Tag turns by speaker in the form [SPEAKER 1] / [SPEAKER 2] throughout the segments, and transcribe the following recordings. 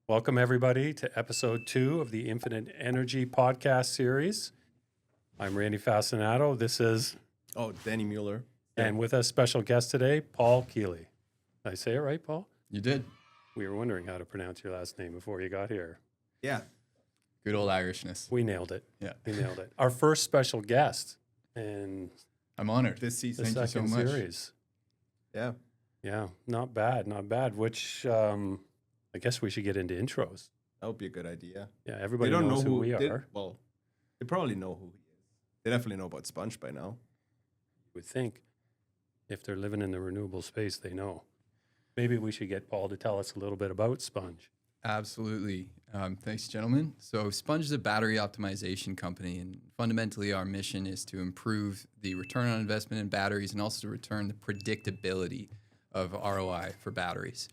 [SPEAKER 1] Welcome, everybody, to episode 2 of the Infinite Energy podcast series. I'm Randy Fascinato. This is...
[SPEAKER 2] Danny Mueller.
[SPEAKER 1] And with us, special guest today, Paul Kealy. Did I say it right, Paul?
[SPEAKER 3] You did.
[SPEAKER 1] We were wondering how to pronounce your last name before you got here.
[SPEAKER 2] Yeah.
[SPEAKER 3] Good old Irishness.
[SPEAKER 1] We nailed it.
[SPEAKER 3] Yeah.
[SPEAKER 1] We nailed it. Our first special guest in
[SPEAKER 3] I'm honored.
[SPEAKER 2] This
[SPEAKER 1] the
[SPEAKER 2] season.
[SPEAKER 3] Thank you
[SPEAKER 1] second
[SPEAKER 3] so much.
[SPEAKER 1] series.
[SPEAKER 2] Yeah.
[SPEAKER 1] Yeah, not bad, which I guess we should get into intros.
[SPEAKER 2] That would be a good idea.
[SPEAKER 1] Yeah, everybody
[SPEAKER 2] They don't
[SPEAKER 1] knows
[SPEAKER 2] know
[SPEAKER 1] who we are.
[SPEAKER 2] Well, they probably know who he is. They definitely know about Sponge by now.
[SPEAKER 1] You would think if they're living in the renewable space, they know. Maybe we should get Paul to tell us a little bit about Sponge.
[SPEAKER 3] Absolutely. Thanks, gentlemen. So Sponge is a battery optimization company, and fundamentally our mission is to improve the return on investment in batteries and also to return the predictability of ROI for batteries.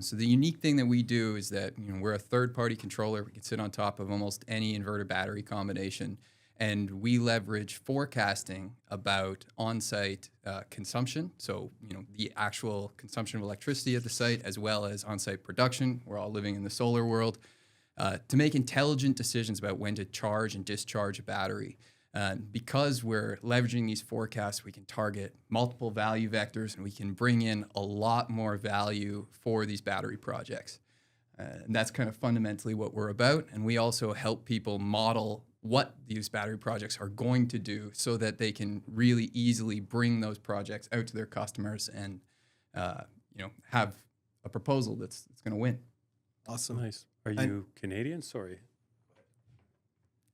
[SPEAKER 3] So the unique thing that we do is that we're a third-party controller. We can sit on top of almost any inverter battery combination, and we leverage forecasting about on-site consumption. So the actual consumption of electricity at the site, as well as on-site production. We're all living in the solar world, to make intelligent decisions about when to charge and discharge a battery. Because we're leveraging these forecasts, we can target multiple value vectors and we can bring in a lot more value for these battery projects. And that's kind of fundamentally what we're about. And we also help people model what these battery projects are going to do so that they can really easily bring those projects out to their customers and have a proposal that's going to win.
[SPEAKER 2] Awesome.
[SPEAKER 1] Nice. Are you Canadian? Sorry.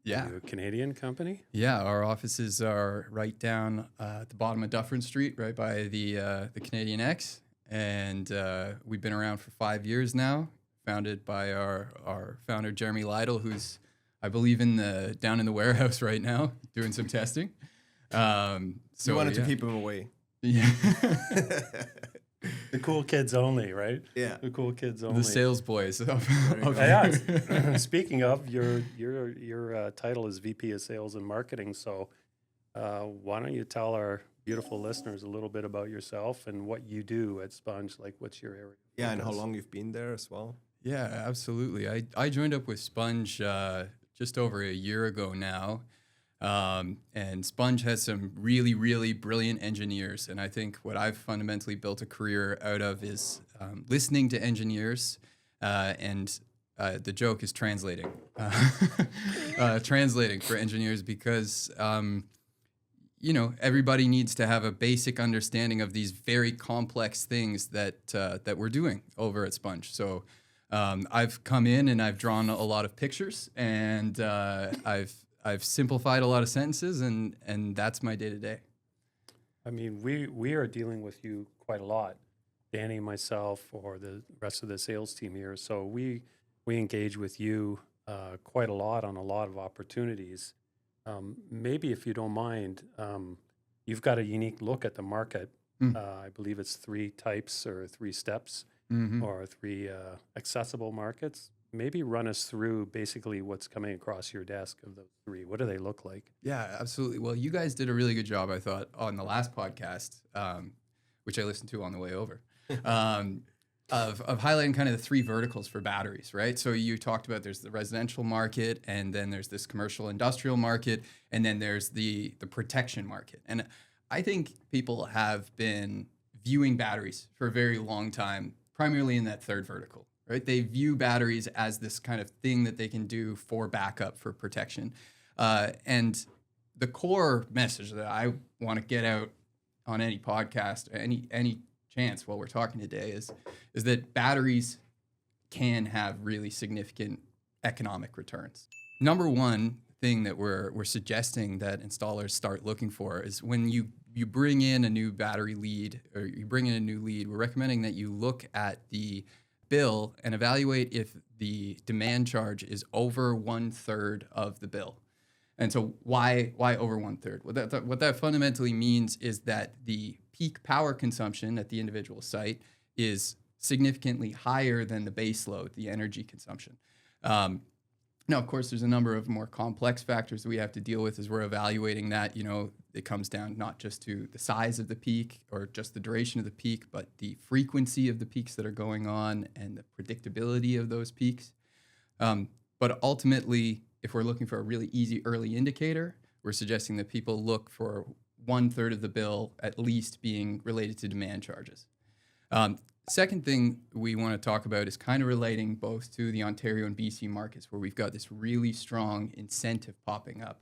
[SPEAKER 3] Yeah.
[SPEAKER 1] Are you a Canadian company?
[SPEAKER 3] Yeah, our offices are right down at the bottom of Dufferin Street, right by the Canadian X. And we've been around for 5 years now, founded by our founder, Jeremy Lytle, who's, I believe, down in the warehouse right now doing some testing.
[SPEAKER 2] So you wanted to keep him away.
[SPEAKER 3] Yeah.
[SPEAKER 1] The cool kids only, right?
[SPEAKER 2] Yeah.
[SPEAKER 1] The cool kids only.
[SPEAKER 3] The sales boys.
[SPEAKER 1] Yeah. Speaking of, your title is VP of Sales and Marketing. So why don't you tell our beautiful listeners a little bit about yourself and what you do at Sponge? Like, what's your area?
[SPEAKER 2] Yeah, and how long you've been there as well.
[SPEAKER 3] Yeah, absolutely. I joined up with Sponge just over a year ago now. And Sponge has some really, really brilliant engineers. And I think what I've fundamentally built a career out of is listening to engineers. And the joke is translating. Translating for engineers because, everybody needs to have a basic understanding of these very complex things that we're doing over at Sponge. So I've come in and I've drawn a lot of pictures and I've simplified a lot of sentences, and that's my day-to-day.
[SPEAKER 1] I mean, we are dealing with you quite a lot, Danny, myself, or the rest of the sales team here. So we engage with you quite a lot on a lot of opportunities. Maybe if you don't mind, you've got a unique look at the market. I believe it's 3 types or 3 steps or 3 accessible markets. Maybe run us through basically what's coming across your desk of those 3. What do they look like?
[SPEAKER 3] Yeah, absolutely. Well, you guys did a really good job, I thought, on the last podcast, which I listened to on the way over, of highlighting kind of the 3 verticals for batteries, right? So you talked about there's the residential market, and then there's this commercial industrial market, and then there's the protection market. And I think people have been viewing batteries for a very long time, primarily in that 3rd vertical. Right? They view batteries as this kind of thing that they can do for backup, for protection. And the core message that I want to get out on any podcast, any chance while we're talking today is that batteries can have really significant economic returns. Number one thing that we're suggesting that installers start looking for is when you bring in a new battery lead or you bring in a new lead, we're recommending that you look at the bill and evaluate if the demand charge is over 1/3 of the bill. And so why over 1/3? What that fundamentally means is that the peak power consumption at the individual site is significantly higher than the base load, the energy consumption. Now, of course, there's a number of more complex factors that we have to deal with as we're evaluating that. It comes down not just to the size of the peak or just the duration of the peak, but the frequency of the peaks that are going on and the predictability of those peaks. But ultimately, if we're looking for a really easy early indicator, we're suggesting that people look for 1/3 of the bill at least being related to demand charges. Second thing we want to talk about is kind of relating both to the Ontario and BC markets, where we've got this really strong incentive popping up.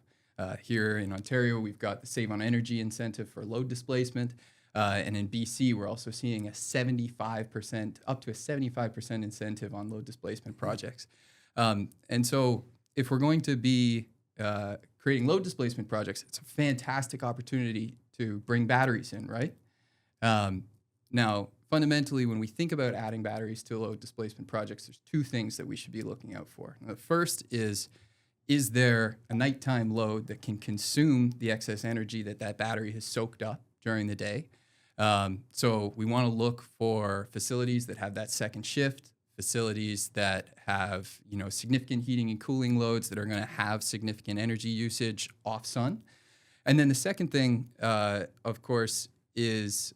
[SPEAKER 3] Here in Ontario, we've got the Save on Energy incentive for load displacement. And in BC, we're also seeing a 75%, up to a 75% incentive on load displacement projects. And so if we're going to be creating load displacement projects, it's a fantastic opportunity to bring batteries in, right? Now, fundamentally, when we think about adding batteries to load displacement projects, there's two things that we should be looking out for. The first is there a nighttime load that can consume the excess energy that battery has soaked up during the day? So we want to look for facilities that have that second shift, facilities that have significant heating and cooling loads that are going to have significant energy usage off sun. And then the second thing, of course, is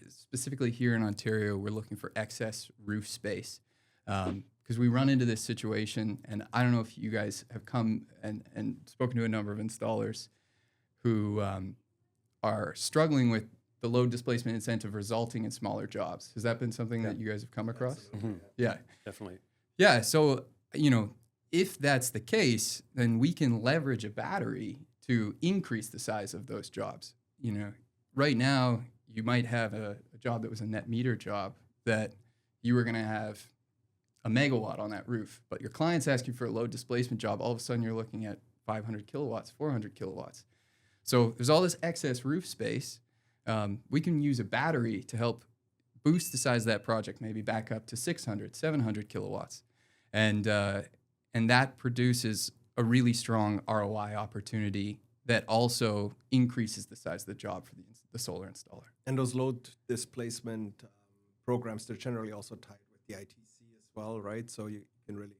[SPEAKER 3] specifically here in Ontario, we're looking for excess roof space because we run into this situation, and I don't know if you guys have come and spoken to a number of installers who are struggling with the load displacement incentive resulting in smaller jobs. Has that been something that you guys have come across?
[SPEAKER 1] Mm-hmm.
[SPEAKER 3] Yeah.
[SPEAKER 1] Definitely.
[SPEAKER 3] Yeah, so, if that's the case, then we can leverage a battery to increase the size of those jobs. Right now, you might have a job that was a net meter job that you were going to have a megawatt on that roof, but your client's asking for a load displacement job. All of a sudden, you're looking at 500 kilowatts, 400 kilowatts. So there's all this excess roof space. We can use a battery to help boost the size of that project, maybe back up to 600, 700 kilowatts. And that produces a really strong ROI opportunity that also increases the size of the job for the solar installer.
[SPEAKER 2] And those load displacement programs, they're generally also tied with the ITC as well, right? So you can really...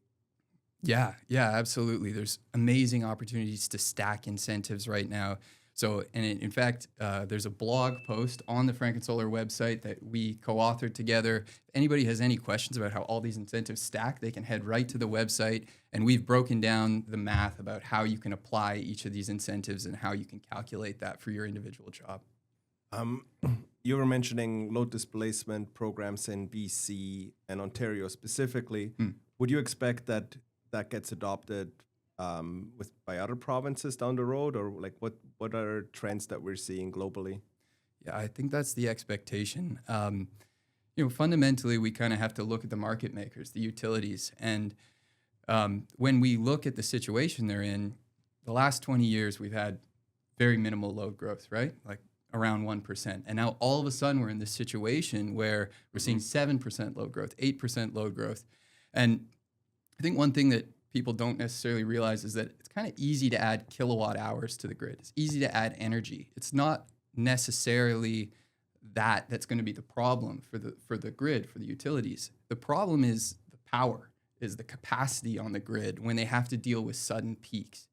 [SPEAKER 3] Yeah, absolutely. There's amazing opportunities to stack incentives right now. So, and in fact, there's a blog post on the Frankensolar website that we co-authored together. If anybody has any questions about how all these incentives stack, they can head right to the website, and we've broken down the math about how you can apply each of these incentives and how you can calculate that for your individual job.
[SPEAKER 2] You were mentioning load displacement programs in BC and Ontario specifically. Would you expect that gets adopted by other provinces down the road, or like what are trends that we're seeing globally?
[SPEAKER 3] Yeah, I think that's the expectation. Fundamentally, we kind of have to look at the market makers, the utilities, and when we look at the situation they're in, the last 20 years we've had very minimal load growth, right? Like around 1%. And now all of a sudden we're in this situation where we're seeing 7% load growth, 8% load growth. And I think one thing that people don't necessarily realize is that it's kind of easy to add kilowatt hours to the grid. It's easy to add energy. It's not necessarily that's going to be the problem for the grid, for the utilities. The problem is the power, is the capacity on the grid when they have to deal with sudden peaks.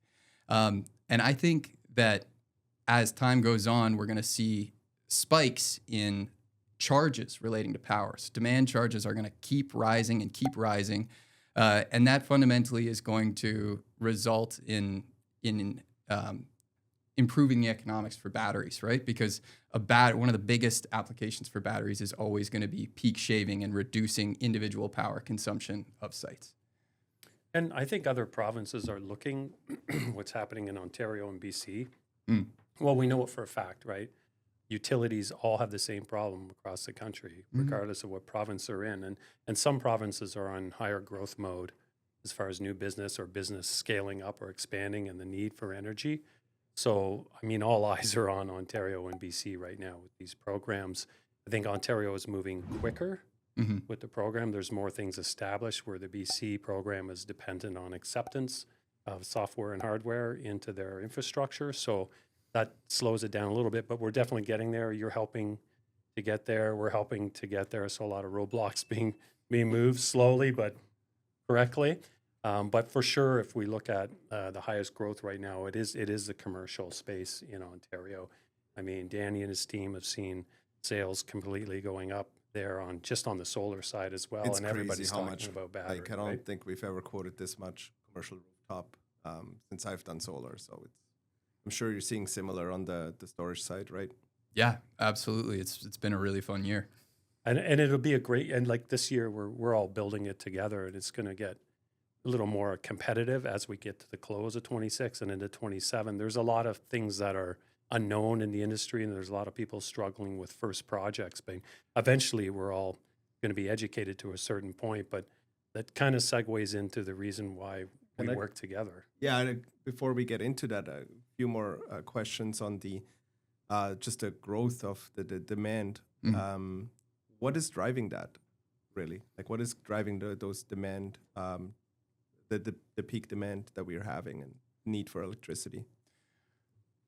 [SPEAKER 3] And I think that as time goes on, we're going to see spikes in charges relating to power. So demand charges are going to keep rising and keep rising. And that fundamentally is going to result in improving the economics for batteries, right? Because one of the biggest applications for batteries is always going to be peak shaving and reducing individual power consumption of sites.
[SPEAKER 1] And I think other provinces are looking what's happening in Ontario and BC. Well, we know it for a fact, right? Utilities all have the same problem across the country, regardless of what province they're in. And some provinces are on higher growth mode as far as new business or business scaling up or expanding and the need for energy. So, I mean, all eyes are on Ontario and BC right now with these programs. I think Ontario is moving quicker with the program. There's more things established, where the BC program is dependent on acceptance of software and hardware into their infrastructure. So that slows it down a little bit, but we're definitely getting there. You're helping to get there. We're helping to get there. So a lot of roadblocks being moved slowly, but correctly. But for sure, if we look at the highest growth right now, it is the commercial space in Ontario. I mean, Danny and his team have seen sales completely going up there on the solar side as well,
[SPEAKER 2] It's
[SPEAKER 1] and
[SPEAKER 2] crazy
[SPEAKER 1] everybody's
[SPEAKER 2] how
[SPEAKER 1] talking
[SPEAKER 2] much.
[SPEAKER 1] about battery.
[SPEAKER 2] Like I don't
[SPEAKER 1] right?
[SPEAKER 2] think we've ever quoted this much commercial rooftop since I've done solar. So I'm sure you're seeing similar on the storage side, right?
[SPEAKER 3] Yeah, absolutely. It's been a really fun year.
[SPEAKER 1] And it'll be a great, and like this year we're all building it together, and it's going to get a little more competitive as we get to the close of 26 and into 27. There's a lot of things that are unknown in the industry, and there's a lot of people struggling with first projects. But eventually, we're all going to be educated to a certain point. But that kind of segues into the reason why we work together.
[SPEAKER 2] Yeah. And before we get into that, a few more questions on the just the growth of the demand. What is driving that, really? Like, what is driving those demand, the peak demand that we are having and need for electricity?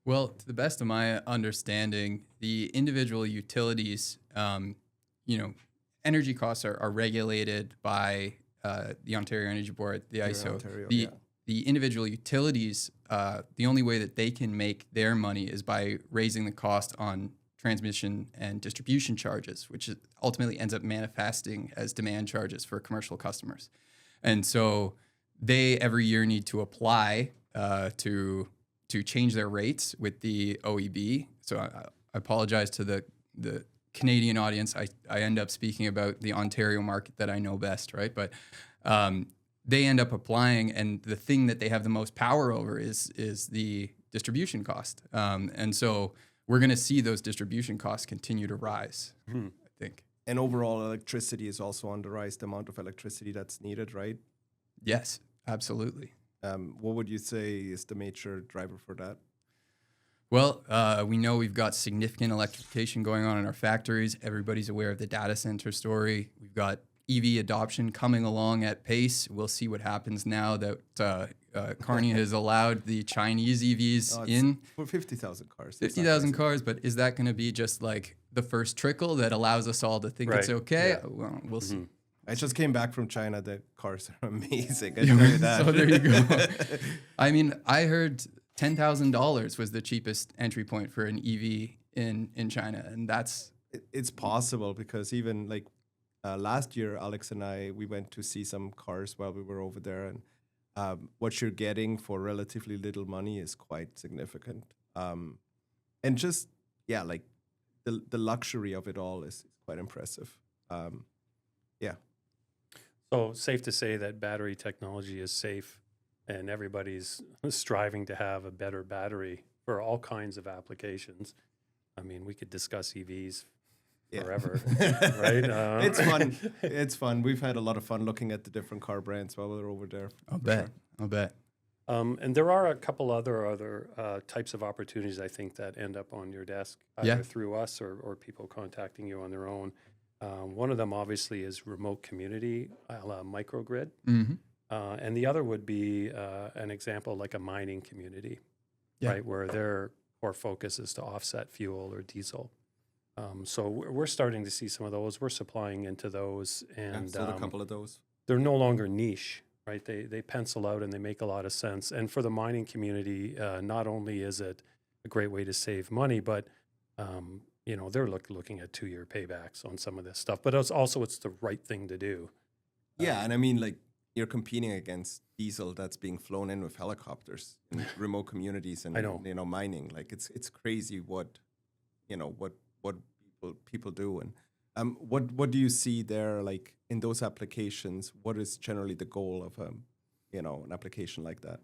[SPEAKER 3] Well, to the best of my understanding, the individual utilities, energy costs are regulated by the Ontario Energy Board, the
[SPEAKER 2] Here in
[SPEAKER 3] ISO.
[SPEAKER 2] Ontario,
[SPEAKER 3] The individual utilities, the only way that they can make their money is by raising the cost on transmission and distribution charges, which ultimately ends up manifesting as demand charges for commercial customers. And so they every year need to apply to change their rates with the OEB. So I apologize to the Canadian audience. I end up speaking about the Ontario market that I know best, right? But they end up applying, and the thing that they have the most power over is the distribution cost. And so we're going to see those distribution costs continue to rise, I think.
[SPEAKER 2] And overall, electricity is also on the rise, the amount of electricity that's needed, right?
[SPEAKER 3] Yes, absolutely.
[SPEAKER 2] What would you say is the major driver for that?
[SPEAKER 3] Well, we know we've got significant electrification going on in our factories. Everybody's aware of the data center story. We've got EV adoption coming along at pace. We'll see what happens now that Carney has allowed the Chinese EVs in.
[SPEAKER 2] For 50,000 cars.
[SPEAKER 3] 50,000 cars, but is that going to be just like the first trickle that allows us all to think it's okay?
[SPEAKER 1] Yeah.
[SPEAKER 3] Well, we'll see.
[SPEAKER 2] I just came back from China. The cars are amazing. I tell you that.
[SPEAKER 3] So there you go. I mean, I heard $10,000 was the cheapest entry point for an EV in China, and that's
[SPEAKER 2] It's possible because even like last year, Alex and we went to see some cars while we were over there, and what you're getting for relatively little money is quite significant. And just like the luxury of it all is quite impressive. Yeah.
[SPEAKER 1] So safe to say that battery technology is safe, and everybody's striving to have a better battery for all kinds of applications. I mean, we could discuss EVs forever, right?
[SPEAKER 2] It's fun. It's fun. We've had a lot of fun looking at the different car brands while we were over there.
[SPEAKER 3] I'll bet.
[SPEAKER 1] And there are a couple other types of opportunities, I think, that end up on your desk, either through us or people contacting you on their own. One of them, obviously, is remote community, a la Microgrid. And the other would be an example like a mining community, right, where their core focus is to offset fuel or diesel. So we're starting to see some of those. We're supplying into those. And
[SPEAKER 2] sold a couple of those.
[SPEAKER 1] They're no longer niche, right? They pencil out and they make a lot of sense. And for the mining community, not only is it a great way to save money, but they're looking at 2-year paybacks on some of this stuff. But it's the right thing to do.
[SPEAKER 2] Yeah, and I mean, like, you're competing against diesel that's being flown in with helicopters in remote communities and mining. Like, it's crazy what people do. And what do you see there, like, in those applications? What is generally the goal of an application like that?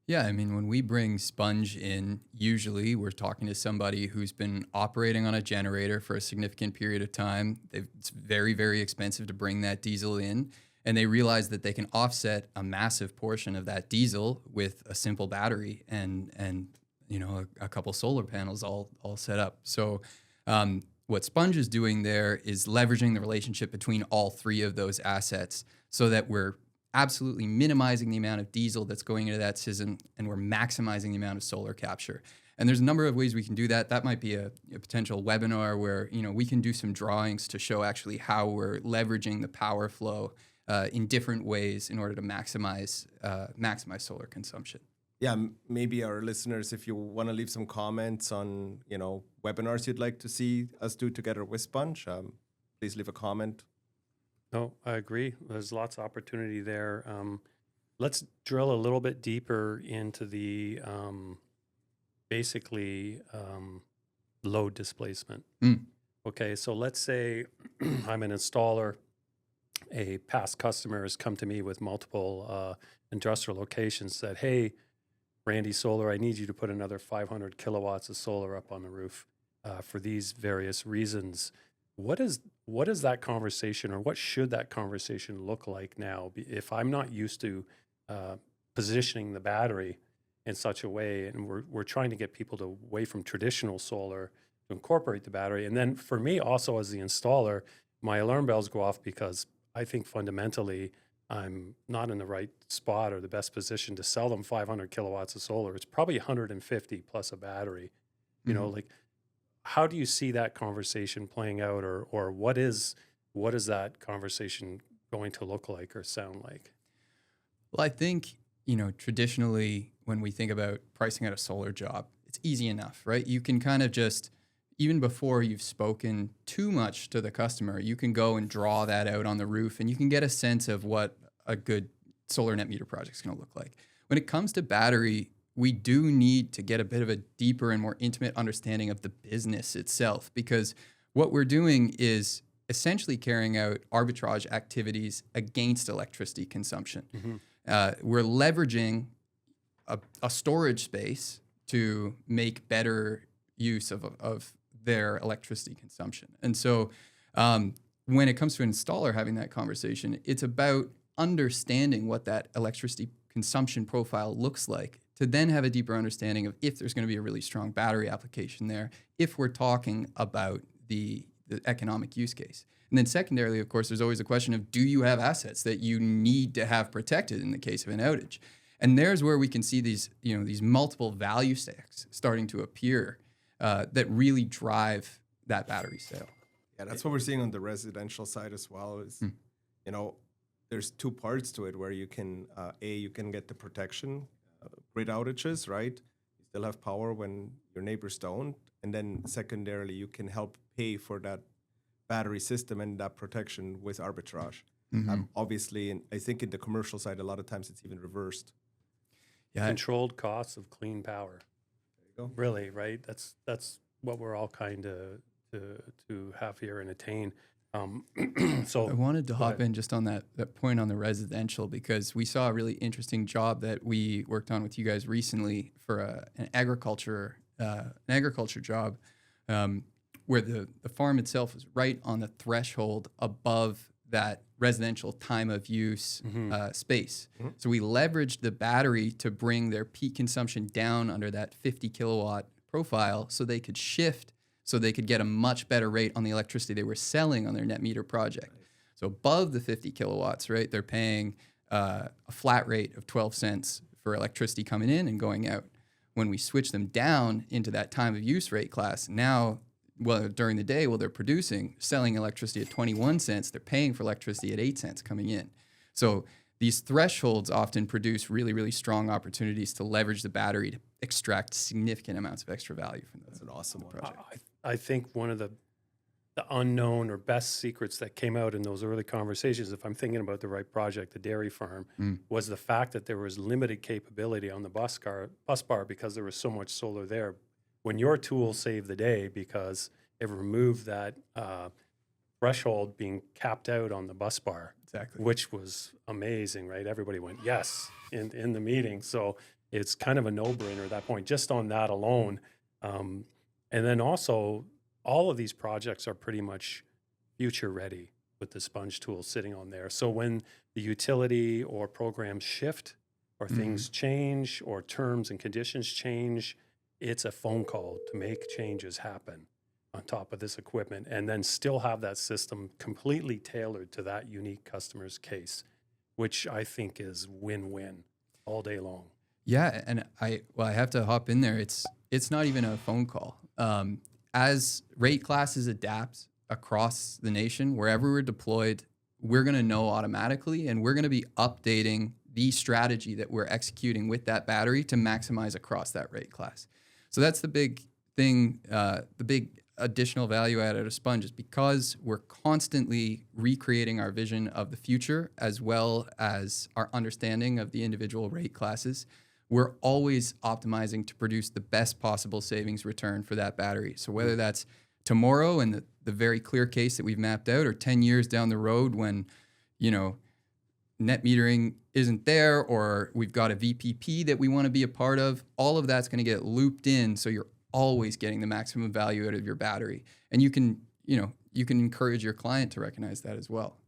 [SPEAKER 3] Yeah, I mean, when we bring Sponge in, usually we're talking to somebody who's been operating on a generator for a significant period of time. It's very, very expensive to bring that diesel in, and they realize that they can offset a massive portion of that diesel with a simple battery and a couple solar panels all set up. So what Sponge is doing there is leveraging the relationship between all three of those assets so that we're absolutely minimizing the amount of diesel that's going into that system, and we're maximizing the amount of solar capture. And there's a number of ways we can do that. That might be a potential webinar where we can do some drawings to show actually how we're leveraging the power flow in different ways in order to maximize solar consumption.
[SPEAKER 2] Yeah, maybe our listeners, if you want to leave some comments on, webinars you'd like to see us do together with Sponge, please leave a comment.
[SPEAKER 1] No, I agree. There's lots of opportunity there. Let's drill a little bit deeper into the basically load displacement. Okay, so let's say I'm an installer. A past customer has come to me with multiple industrial locations, said, hey, Randy Solar, I need you to put another 500 kilowatts of solar up on the roof for these various reasons. What is that conversation, or what should that conversation look like now? If I'm not used to positioning the battery in such a way, and we're trying to get people to away from traditional solar to incorporate the battery. And then for me also as the installer, my alarm bells go off because I think fundamentally I'm not in the right spot or the best position to sell them 500 kilowatts of solar. It's probably 150 plus a battery. You know, like, how do you see that conversation playing out, or what is that conversation going to look like or sound like?
[SPEAKER 3] Well, I think, traditionally when we think about pricing out a solar job, it's easy enough, right? You can kind of just, even before you've spoken too much to the customer, you can go and draw that out on the roof, and you can get a sense of what a good solar net meter project is going to look like. When it comes to battery, we do need to get a bit of a deeper and more intimate understanding of the business itself, because what we're doing is essentially carrying out arbitrage activities against electricity consumption. We're leveraging a storage space to make better use of their electricity consumption. And so when it comes to an installer having that conversation, it's about understanding what that electricity consumption profile looks like, to then have a deeper understanding of if there's going to be a really strong battery application there, if we're talking about the economic use case. And then secondarily, of course, there's always a question of, do you have assets that you need to have protected in the case of an outage? And there's where we can see these multiple value stacks starting to appear that really drive that battery sale.
[SPEAKER 2] Yeah, that's what we're seeing on the residential side as well. Is there's two parts to it where you can you can get the protection, grid outages, right? You still have power when your neighbors don't, and then secondarily you can help pay for that battery system and that protection with arbitrage. Obviously, and I think in the commercial side, a lot of times it's even reversed.
[SPEAKER 3] Yeah,
[SPEAKER 1] Controlled costs of clean power.
[SPEAKER 2] There you go.
[SPEAKER 1] Really, right? That's what we're all kind of to have here and attain. So
[SPEAKER 3] I wanted to
[SPEAKER 1] go
[SPEAKER 3] hop
[SPEAKER 1] ahead.
[SPEAKER 3] in just on that point on the residential, because we saw a really interesting job that we worked on with you guys recently for an agriculture job, where the farm itself was right on the threshold above that residential time of use space. So we leveraged the battery to bring their peak consumption down under that 50 kilowatt profile, so they could shift, so they could get a much better rate on the electricity they were selling on their net meter project. So above the 50 kilowatts, right, they're paying a flat rate of 12 cents for electricity coming in and going out. When we switch them down into that time of use rate class, now, well, during the day, while they're producing, selling electricity at 21 cents, they're paying for electricity at 8 cents coming in. So these thresholds often produce really, really strong opportunities to leverage the battery to extract significant amounts of extra value from
[SPEAKER 2] That's an awesome one.
[SPEAKER 3] project.
[SPEAKER 1] I think one of the unknown or best secrets that came out in those early conversations, if I'm thinking about the right project, the dairy farm, was the fact that there was limited capability on the bus bar because there was so much solar there. When your tool saved the day because it removed that threshold being capped out on the bus bar,
[SPEAKER 3] Exactly.
[SPEAKER 1] which was amazing, right? Everybody went yes in the meeting. So it's kind of a no-brainer at that point, just on that alone. And then also, all of these projects are pretty much future ready with the Sponge tool sitting on there. So when the utility or programs shift or things change or terms and conditions change, it's a phone call to make changes happen on top of this equipment, and then still have that system completely tailored to that unique customer's case, which I think is win-win all day long.
[SPEAKER 3] Yeah, and I have to hop in there. It's not even a phone call. As rate classes adapt across the nation, wherever we're deployed, we're going to know automatically, and we're going to be updating the strategy that we're executing with that battery to maximize across that rate class. So that's the big thing, the big additional value added of Sponge is because we're constantly recreating our vision of the future as well as our understanding of the individual rate classes. We're always optimizing to produce the best possible savings return for that battery. So whether that's tomorrow in the very clear case that we've mapped out, or 10 years down the road when, net metering isn't there, or we've got a VPP that we want to be a part of, all of that's going to get looped in, so you're always getting the maximum value out of your battery. And you can encourage your client to recognize that as well.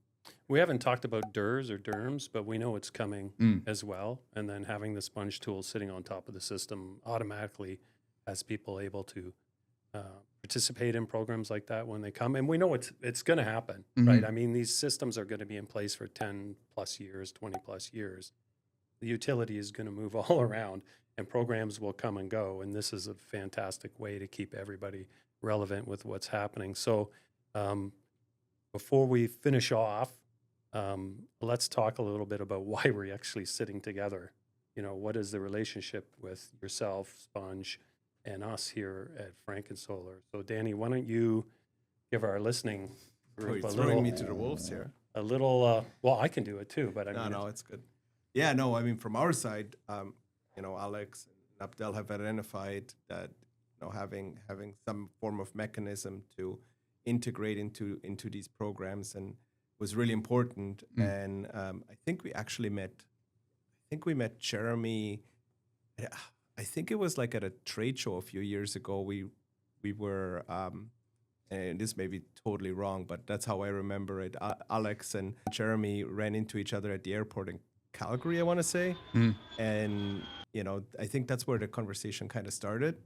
[SPEAKER 1] We haven't talked about DERs or DERMs, but we know it's coming as well. And then having the Sponge tool sitting on top of the system automatically has people able to participate in programs like that when they come. And we know it's going to happen, right? I mean, these systems are going to be in place for 10 plus years, 20 plus years. The utility is going to move all around, and programs will come and go. And this is a fantastic way to keep everybody relevant with what's happening. So before we finish off, let's talk a little bit about why we're actually sitting together. What is the relationship with yourself, Sponge, and us here at Frankensolar? So Danny, why don't you give our listening group
[SPEAKER 2] throwing me to the wolves here.
[SPEAKER 1] Well, I can do it too, but
[SPEAKER 2] No, it's good. Yeah, no, I mean, from our side, Alex and Abdel have identified that, having some form of mechanism to integrate into these programs and was really important. And I think we actually met Jeremy. I think it was like at a trade show a few years ago. We were, and this may be totally wrong, but that's how I remember it. Alex and Jeremy ran into each other at the airport in Calgary, I want to say. And, I think that's where the conversation kind of started.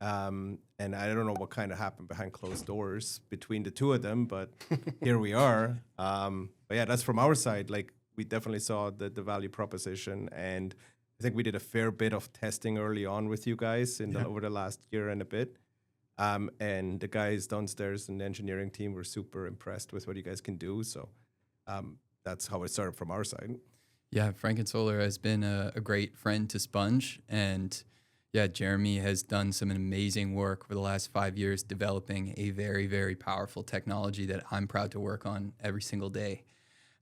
[SPEAKER 2] And I don't know what kind of happened behind closed doors between the two of them, but here we are. But yeah, that's from our side. Like, we definitely saw the value proposition, and I think we did a fair bit of testing early on with you guys over the last year and a bit. And the guys downstairs in the engineering team were super impressed with what you guys can do. So that's how it started from our side.
[SPEAKER 3] Yeah, Frankensolar has been a great friend to Sponge, and yeah, Jeremy has done some amazing work over the last 5 years developing a very, very powerful technology that I'm proud to work on every single day.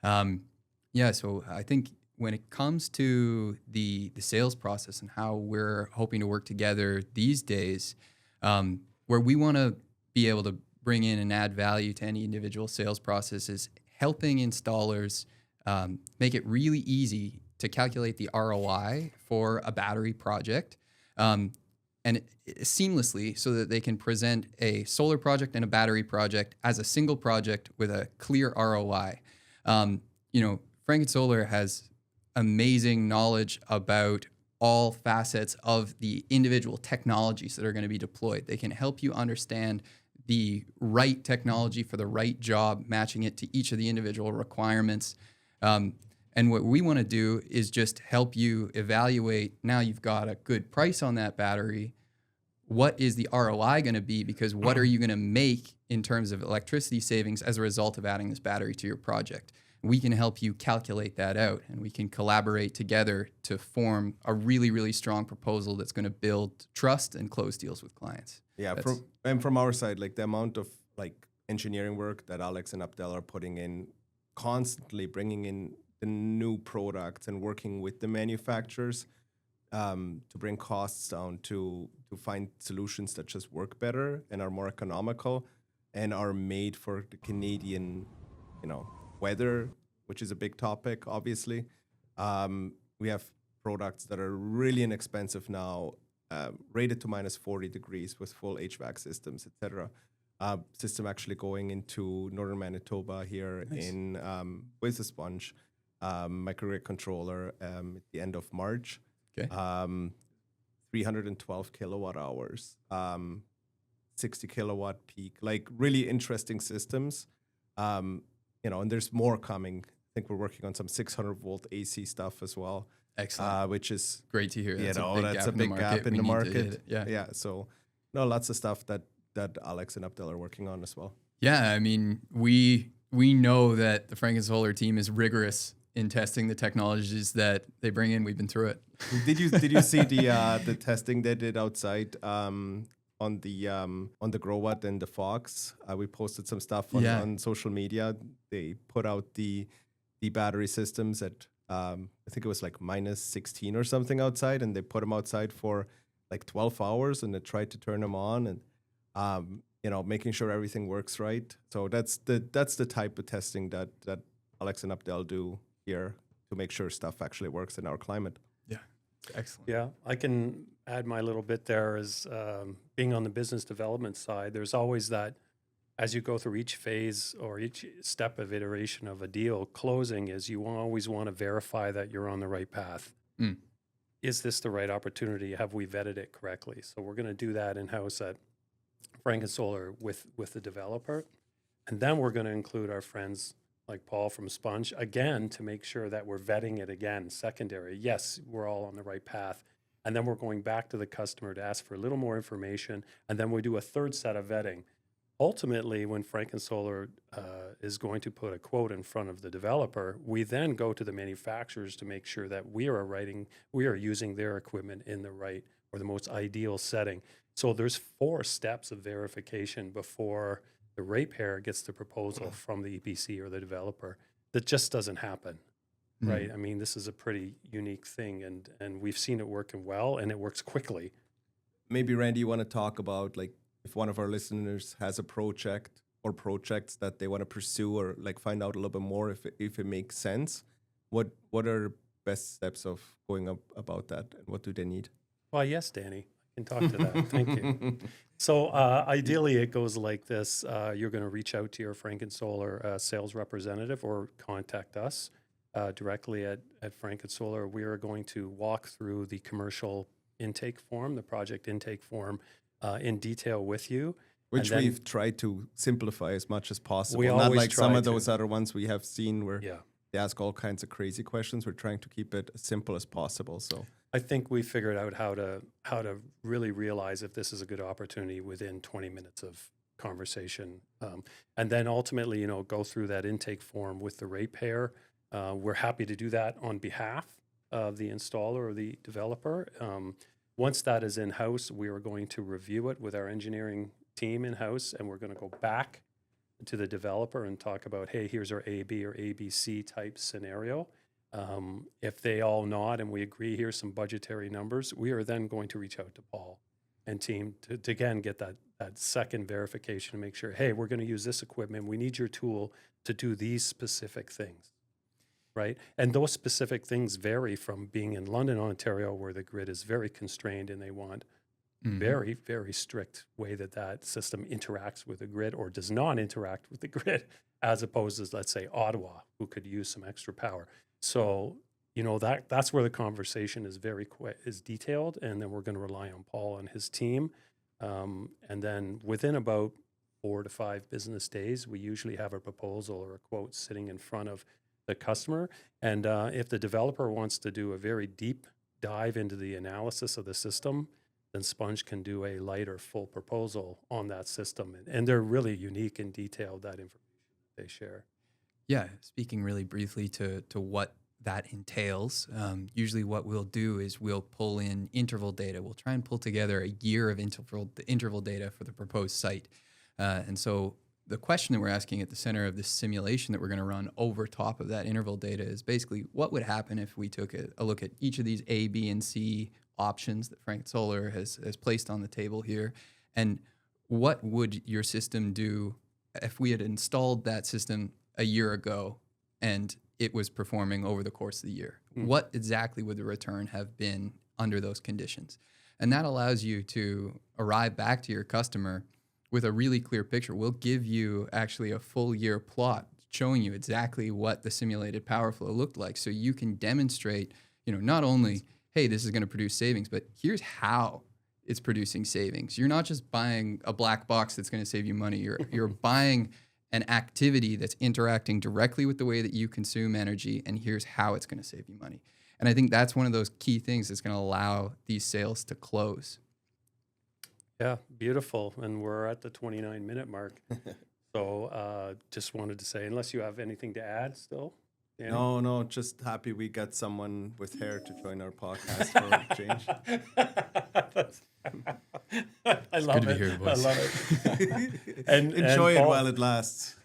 [SPEAKER 3] So I think when it comes to the sales process and how we're hoping to work together these days, where we want to be able to bring in and add value to any individual sales process is helping installers make it really easy to calculate the ROI for a battery project, and seamlessly, so that they can present a solar project and a battery project as a single project with a clear ROI. Frankensolar has amazing knowledge about all facets of the individual technologies that are going to be deployed. They can help you understand the right technology for the right job, matching it to each of the individual requirements. And what we want to do is just help you evaluate, now you've got a good price on that battery, what is the ROI going to be? Because what are you going to make in terms of electricity savings as a result of adding this battery to your project? We can help you calculate that out, and we can collaborate together to form a really, really strong proposal that's going to build trust and close deals with clients.
[SPEAKER 2] Yeah, from our side, like the amount of engineering work that Alex and Abdel are putting in, constantly bringing in the new products and working with the manufacturers to bring costs down, to find solutions that just work better and are more economical and are made for the Canadian, weather, which is a big topic, obviously. We have products that are really inexpensive now, rated to minus 40 degrees with full HVAC systems, etc. System actually going into northern Manitoba here with the Sponge Microgrid controller at the end of March.
[SPEAKER 3] Okay.
[SPEAKER 2] 312 kilowatt hours, 60 kilowatt peak, really interesting systems. And there's more coming. I think we're working on some 600 volt AC stuff as well.
[SPEAKER 3] Excellent.
[SPEAKER 2] Which is
[SPEAKER 3] great to hear.
[SPEAKER 2] That's a big gap in the market. Yeah. So, lots of stuff that Alex and Abdel are working on as well.
[SPEAKER 3] Yeah, I mean, we we know that the Frankensolar team is rigorous in testing the technologies that they bring in. We've been through it.
[SPEAKER 2] Did you see the testing they did outside on the Growat and the Fox? We posted some stuff on social media. They put out the battery systems at I think it was like minus 16 or something outside, and they put them outside for like 12 hours, and they tried to turn them on, and making sure everything works right. So that's the type of testing that Alex and Abdel do here to make sure stuff actually works in our climate.
[SPEAKER 3] Yeah, excellent.
[SPEAKER 1] Yeah, I can add my little bit there as being on the business development side. There's always that, as you go through each phase or each step of iteration of a deal, closing is you always want to verify that you're on the right path.
[SPEAKER 3] Mm.
[SPEAKER 1] Is this the right opportunity? Have we vetted it correctly? So we're going to do that in-house at Frankensolar with the developer. And then we're going to include our friends like Paul from Sponge, again, to make sure that we're vetting it again, secondary. Yes, we're all on the right path. And then we're going back to the customer to ask for a little more information. And then we do a third set of vetting. Ultimately, when Frankensolar is going to put a quote in front of the developer, we then go to the manufacturers to make sure that we are using their equipment in the right or the most ideal setting. So there's 4 steps of verification before the ratepayer gets the proposal from the EPC or the developer. That just doesn't happen, right? I mean, this is a pretty unique thing, and we've seen it working well, and it works quickly.
[SPEAKER 2] Maybe, Randy, you want to talk about, like, if one of our listeners has a project or projects that they want to pursue or like find out a little bit more if it makes sense, what are best steps of going up about that, and what do they need?
[SPEAKER 1] Well, yes, Danny, I can talk to that. Thank you. So ideally, it goes like this. You're going to reach out to your Frankensolar sales representative or contact us directly at Frankensolar. We are going to walk through the commercial intake form, the project intake form, in detail with you.
[SPEAKER 2] Which we've tried to simplify as much as possible.
[SPEAKER 1] We
[SPEAKER 2] Not
[SPEAKER 1] always
[SPEAKER 2] like some
[SPEAKER 1] try
[SPEAKER 2] of
[SPEAKER 1] to.
[SPEAKER 2] those other ones we have seen where
[SPEAKER 1] Yeah.
[SPEAKER 2] they ask all kinds of crazy questions. We're trying to keep it as simple as possible. So
[SPEAKER 1] I think we figured out how to really realize if this is a good opportunity within 20 minutes of conversation, and then ultimately, go through that intake form with the ratepayer. We're happy to do that on behalf of the installer or the developer. Once that is in-house, we are going to review it with our engineering team in-house, and we're going to go back to the developer and talk about, hey, here's our A, B, or ABC type scenario. If they all nod and we agree, here's some budgetary numbers, we are then going to reach out to Paul and team to again get that second verification to make sure, hey, we're going to use this equipment. We need your tool to do these specific things, right? And those specific things vary from being in London, Ontario, where the grid is very constrained and they want very, very strict way that system interacts with the grid or does not interact with the grid, as opposed to, let's say, Ottawa, who could use some extra power. So, that's where the conversation is is detailed, and then we're going to rely on Paul and his team. And then within about 4 to 5 business days, we usually have a proposal or a quote sitting in front of the customer. And if the developer wants to do a very deep dive into the analysis of the system, then Sponge can do a light or full proposal on that system. And they're really unique and detailed, that information they share.
[SPEAKER 3] Yeah, speaking really briefly to what that entails, usually what we'll do is we'll pull in interval data. We'll try and pull together a year of interval data for the proposed site. And so the question that we're asking at the center of this simulation that we're going to run over top of that interval data is basically what would happen if we took a look at each of these A, B, and C options that Frankensolar has placed on the table here, and what would your system do if we had installed that system a year ago and it was performing over the course of the year? What exactly would the return have been under those conditions? And that allows you to arrive back to your customer with a really clear picture. We'll give you actually a full year plot showing you exactly what the simulated power flow looked like, so you can demonstrate, not only, hey, this is going to produce savings, but here's how it's producing savings. You're not just buying a black box that's going to save you money. You're buying an activity that's interacting directly with the way that you consume energy, and here's how it's going to save you money. And I think that's one of those key things that's going to allow these sales to close.
[SPEAKER 1] Yeah, beautiful. And we're at the 29-minute mark. So just wanted to say, unless you have anything to add still, Danny?
[SPEAKER 2] No, just happy we got someone with hair to join our podcast for a change.
[SPEAKER 1] I love
[SPEAKER 3] good to be
[SPEAKER 1] it.
[SPEAKER 3] here, boys.
[SPEAKER 1] I love it. and
[SPEAKER 2] Enjoy it
[SPEAKER 1] Paul-
[SPEAKER 2] while it lasts.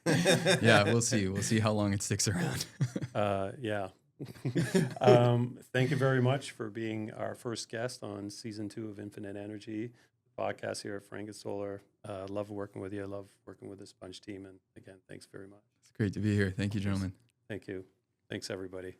[SPEAKER 3] Yeah, we'll see. We'll see how long it sticks around.
[SPEAKER 1] Yeah. Thank you very much for being our first guest on season 2 of Infinite Energy podcast here at Frankensolar. Love working with you. I love working with the Sponge team. And again, thanks very much.
[SPEAKER 3] It's great to be here. Thank you, gentlemen.
[SPEAKER 1] Thank you. Thanks, everybody.